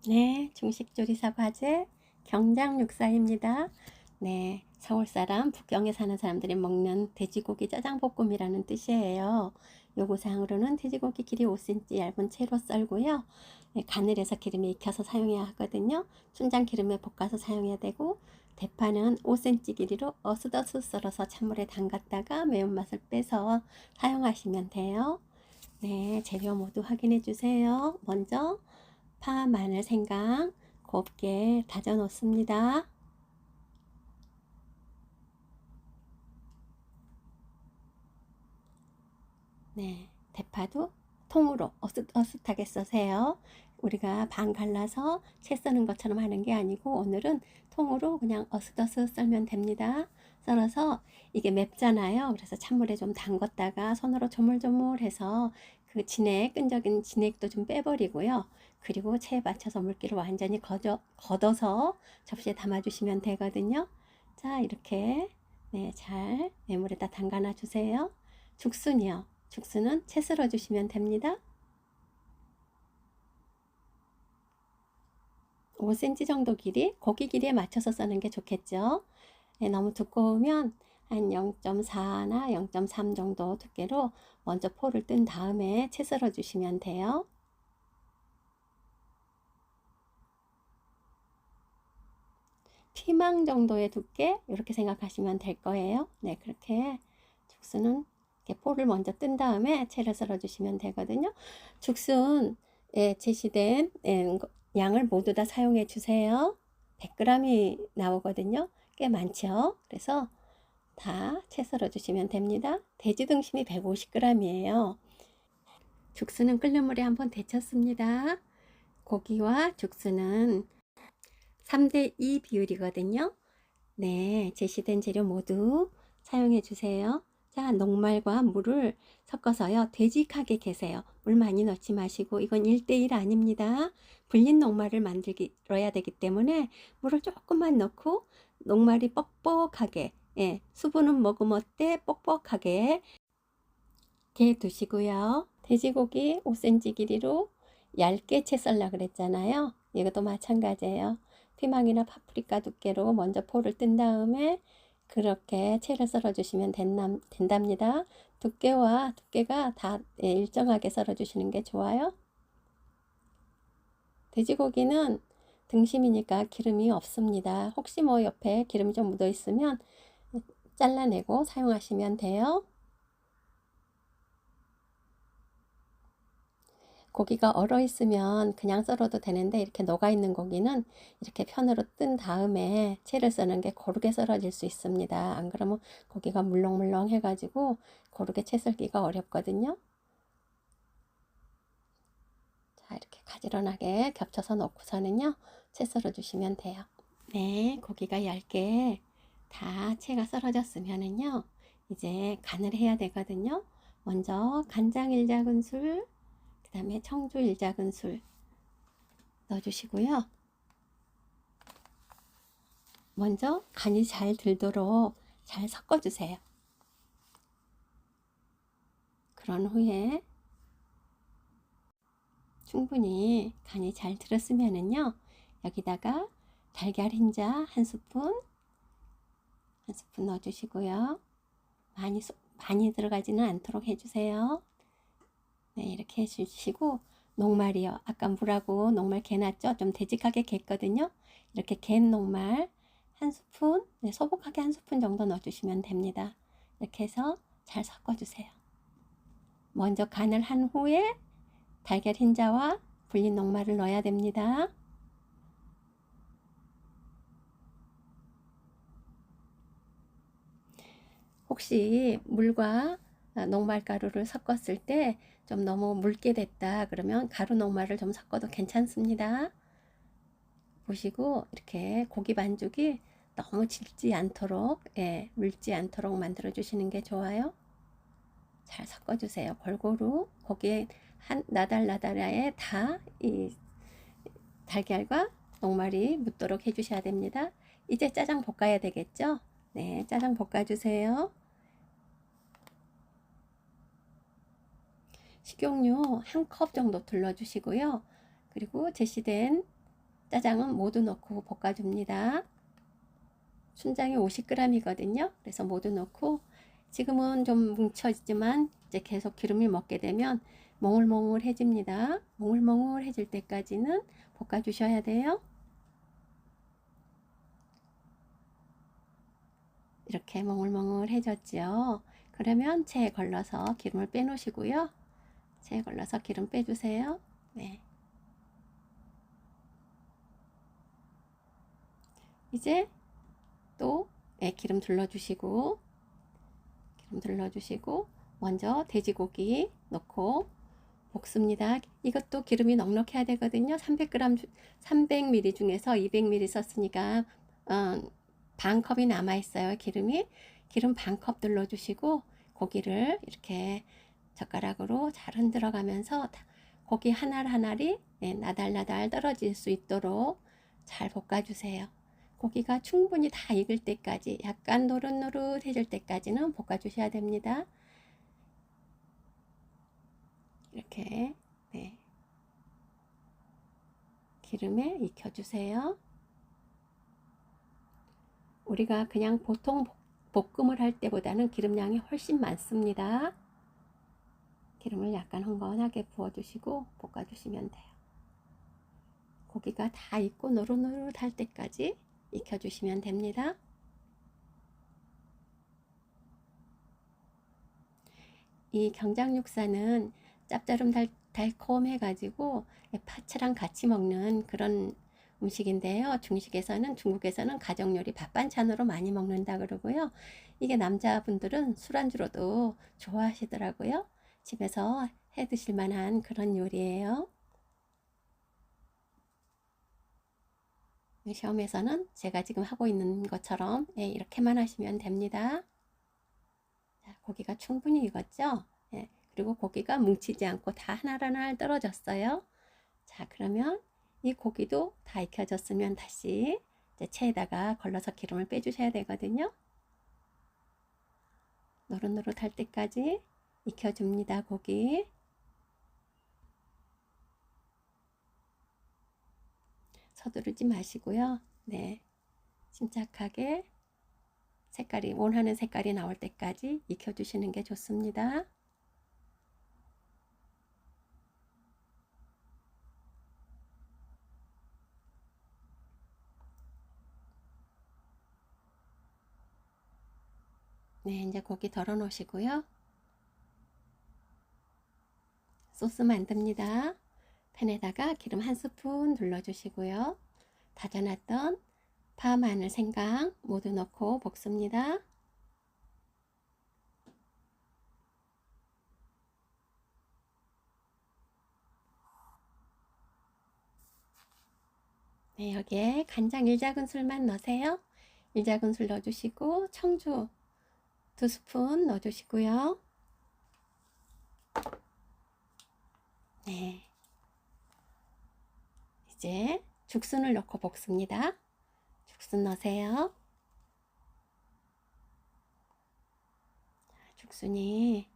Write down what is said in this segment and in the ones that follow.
네, 중식조리사 과제 경장육사입니다. 네, 서울 사람, 북경에 사는 사람들이 먹는 돼지고기 짜장볶음이라는 뜻이에요. 요구사항으로는 돼지고기 길이 5cm 얇은 채로 썰고요. 네, 간을 해서 기름에 익혀서 사용해야 하거든요. 춘장 기름에 볶아서 사용해야 되고, 대파는 5cm 길이로 어슷어슷 썰어서 찬물에 담갔다가 매운맛을 빼서 사용하시면 돼요. 네, 재료 모두 확인해 주세요. 먼저 파, 마늘, 생강 곱게 다져 놓습니다. 네, 대파도 통으로 어슷어슷하게 써세요. 우리가 반 갈라서 채 써는 것처럼 하는 게 아니고 오늘은 통으로 그냥 어슷어슷 썰면 됩니다. 썰어서 이게 맵잖아요. 그래서 찬물에 좀 담궜다가 손으로 조물조물해서 그 끈적인 진액도 좀 빼버리고요. 그리고 체에 맞춰서 물기를 완전히 걷어서 접시에 담아주시면 되거든요. 자, 이렇게 네, 잘 매물에다 담가놔 주세요. 죽순이요. 죽순은 채 썰어 주시면 됩니다. 5cm 정도 길이, 고기 길이에 맞춰서 써는 게 좋겠죠. 네, 너무 두꺼우면 한 0.4나 0.3 정도 두께로 먼저 포를 뜬 다음에 채 썰어 주시면 돼요. 피망 정도의 두께 이렇게 생각하시면 될 거예요. 네, 그렇게 죽순은 이렇게 포를 먼저 뜬 다음에 채를 썰어 주시면 되거든요. 죽순에 제시된 양을 모두 다 사용해 주세요. 100g이 나오거든요. 꽤 많죠. 그래서 다 채 썰어 주시면 됩니다. 돼지 등심이 150g이에요. 죽순은 끓는 물에 한번 데쳤습니다. 고기와 죽순은 3대2 비율이거든요. 네, 제시된 재료 모두 사용해 주세요. 자, 녹말과 물을 섞어서요. 되직하게 계세요. 물 많이 넣지 마시고 이건 1대1 아닙니다. 불린 녹말을 만들어야 되기 때문에 물을 조금만 넣고 녹말이 뻑뻑하게 수분은 머금었대 뻑뻑하게 이렇게 두시고요. 돼지고기 5cm 길이로 얇게 채 썰라 그랬잖아요. 이것도 마찬가지예요. 피망이나 파프리카 두께로 먼저 포를 뜬 다음에 그렇게 채를 썰어 주시면 된답니다. 두께가 다 일정하게 썰어 주시는 게 좋아요. 돼지고기는 등심이니까 기름이 없습니다. 혹시 뭐 옆에 기름이 좀 묻어 있으면 잘라내고 사용하시면 돼요. 고기가 얼어 있으면 그냥 썰어도 되는데 이렇게 녹아 있는 고기는 이렇게 편으로 뜬 다음에 채를 써는 게 고르게 썰어질 수 있습니다. 안 그러면 고기가 물렁물렁 해가지고 고르게 채 썰기가 어렵거든요. 자, 이렇게 가지런하게 겹쳐서 놓고서는요 채 썰어 주시면 돼요. 네, 고기가 얇게 다 채가 썰어졌으면은요 이제 간을 해야 되거든요. 먼저 간장 1작은술, 그 다음에 청주 1작은술 넣어주시고요. 먼저 간이 잘 들도록 잘 섞어주세요. 그런 후에 충분히 간이 잘 들었으면은요, 여기다가 달걀 흰자 한 스푼 넣어주시고요. 많이 들어가지는 않도록 해주세요. 네, 이렇게 해주시고 녹말이요. 아까 물하고 녹말 개놨죠? 좀 되직하게 갰거든요. 이렇게 갠 녹말 한 스푼, 네, 소복하게 한 스푼 정도 넣어주시면 됩니다. 이렇게 해서 잘 섞어주세요. 먼저 간을 한 후에 달걀 흰자와 불린 녹말을 넣어야 됩니다. 혹시 물과 녹말가루를 섞었을 때 좀 너무 묽게 됐다 그러면 가루 녹말을 좀 섞어도 괜찮습니다. 보시고 이렇게 고기 반죽이 너무 질지 않도록 물지 않도록 만들어 주시는 게 좋아요. 잘 섞어 주세요. 골고루 고기에 한 나달나달에 다 이 달걀과 녹말이 묻도록 해 주셔야 됩니다. 이제 짜장 볶아야 되겠죠? 네, 짜장 볶아 주세요. 식용유 한 컵 정도 둘러 주시고요. 그리고 제시된 짜장은 모두 넣고 볶아줍니다. 춘장이 50g이거든요. 그래서 모두 넣고 지금은 좀 뭉쳐지지만 이제 계속 기름을 먹게 되면 몽글몽글해집니다. 몽글몽글해질 때까지는 볶아주셔야 돼요. 이렇게 몽글몽글해졌죠. 그러면 체에 걸러서 기름을 빼놓으시고요. 체에 걸러서 기름 빼주세요. 네. 이제 또 기름 둘러주시고 먼저 돼지고기 넣고 볶습니다. 이것도 기름이 넉넉해야 되거든요. 300g, 300ml 중에서 200ml 썼으니까 반 컵이 남아 있어요. 기름 반 컵 둘러주시고 고기를 이렇게 젓가락으로 잘 흔들어 가면서 고기 하나하나리 나달나달 떨어질 수 있도록 잘 볶아주세요. 고기가 충분히 다 익을 때까지, 약간 노릇노릇해질 때까지는 볶아주셔야 됩니다. 이렇게 기름에 익혀주세요. 우리가 그냥 보통 볶음을 할 때보다는 기름량이 훨씬 많습니다. 기름을 약간 흥건하게 부어주시고 볶아주시면 돼요. 고기가 다 익고 노릇노릇할 때까지 익혀주시면 됩니다. 이 경장육사는 짭짤음 달콤해 가지고 파채랑 같이 먹는 그런 음식인데요. 중국에서는 가정요리 밥반찬으로 많이 먹는다 그러고요. 이게 남자분들은 술안주로도 좋아하시더라고요. 집에서 해 드실 만한 그런 요리예요. 시험에서는 제가 지금 하고 있는 것처럼 이렇게만 하시면 됩니다. 자, 고기가 충분히 익었죠? 그리고 고기가 뭉치지 않고 다 하나하나 떨어졌어요. 자, 그러면 이 고기도 다 익혀졌으면 다시 이제 체에다가 걸러서 기름을 빼주셔야 되거든요. 노릇노릇할 때까지 익혀줍니다. 고기. 서두르지 마시고요. 네, 침착하게 원하는 색깔이 나올 때까지 익혀주시는 게 좋습니다. 네, 이제 고기 덜어 놓으시고요. 소스 만듭니다. 팬에다가 기름 한 스푼 둘러주시고요. 다져놨던 파, 마늘, 생강 모두 넣고 볶습니다. 네, 여기에 간장 1작은술만 넣으세요. 1작은술 넣어주시고 청주 2스푼 넣어주시고요. 네, 이제 죽순을 넣고 볶습니다. 죽순 넣으세요. 죽순이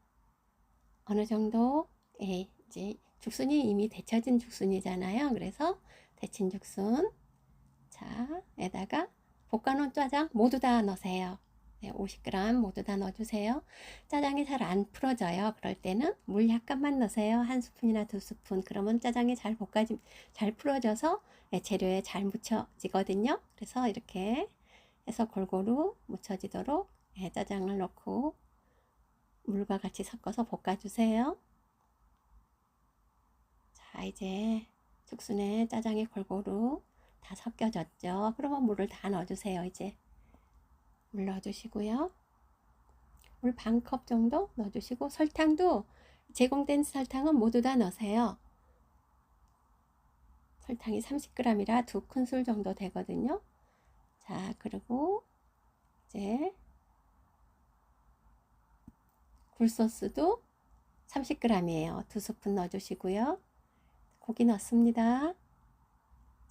어느 정도 이제 죽순이 이미 데쳐진 죽순이잖아요. 그래서 데친 죽순 자 에다가 볶아놓은 짜장 모두 다 넣으세요. 50g 모두 다 넣어주세요. 짜장이 잘 안 풀어져요. 그럴 때는 물 약간만 넣으세요. 한 스푼이나 2스푼. 그러면 짜장이 잘 풀어져서 재료에 잘 묻혀지거든요. 그래서 이렇게 해서 골고루 묻혀지도록 짜장을 넣고 물과 같이 섞어서 볶아주세요. 자, 이제 죽순에 짜장이 골고루 다 섞여졌죠. 그러면 물을 다 넣어주세요. 이제 물 넣어주시고요. 물 반 컵 정도 넣어주시고 설탕도 제공된 설탕은 모두 다 넣으세요. 설탕이 30g이라 2큰술 정도 되거든요. 자, 그리고 이제 굴소스도 30g이에요. 2스푼 넣어주시고요. 고기 넣습니다.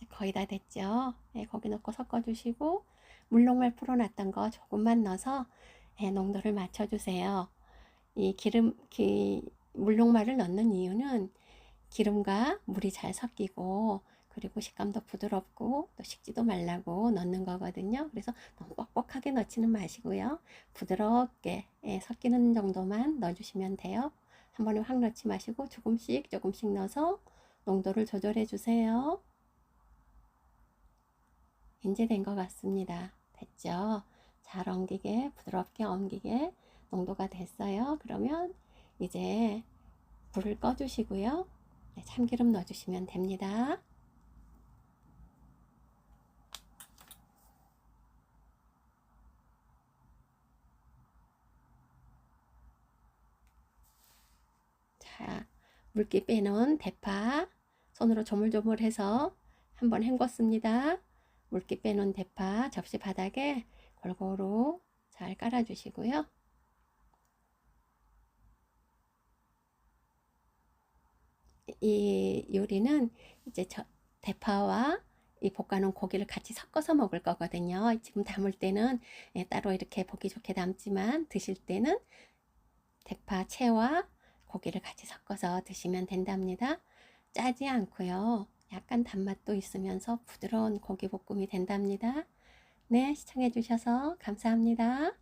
거의 다 됐죠. 고기 넣고 섞어주시고 물녹말 풀어놨던 거 조금만 넣어서 농도를 맞춰주세요. 이 물녹말을 넣는 이유는 기름과 물이 잘 섞이고 그리고 식감도 부드럽고 또 식지도 말라고 넣는 거거든요. 그래서 너무 뻑뻑하게 넣지는 마시고요. 부드럽게 섞이는 정도만 넣어주시면 돼요. 한 번에 확 넣지 마시고 조금씩 조금씩 넣어서 농도를 조절해 주세요. 이제 된 것 같습니다. 됐죠? 잘 엉기게 부드럽게 엉기게 농도가 됐어요. 그러면 이제 불을 꺼 주시고요. 네, 참기름 넣어 주시면 됩니다. 자, 물기 빼놓은 대파 손으로 조물조물해서 한번 헹궜습니다. 물기 빼놓은 대파 접시 바닥에 골고루 잘 깔아 주시고요. 이 요리는 이제 대파와 이 볶아놓은 고기를 같이 섞어서 먹을 거거든요. 지금 담을 때는 따로 이렇게 보기 좋게 담지만 드실 때는 대파 채와 고기를 같이 섞어서 드시면 된답니다. 짜지 않고요. 약간 단맛도 있으면서 부드러운 고기 볶음이 된답니다. 네, 시청해 주셔서 감사합니다.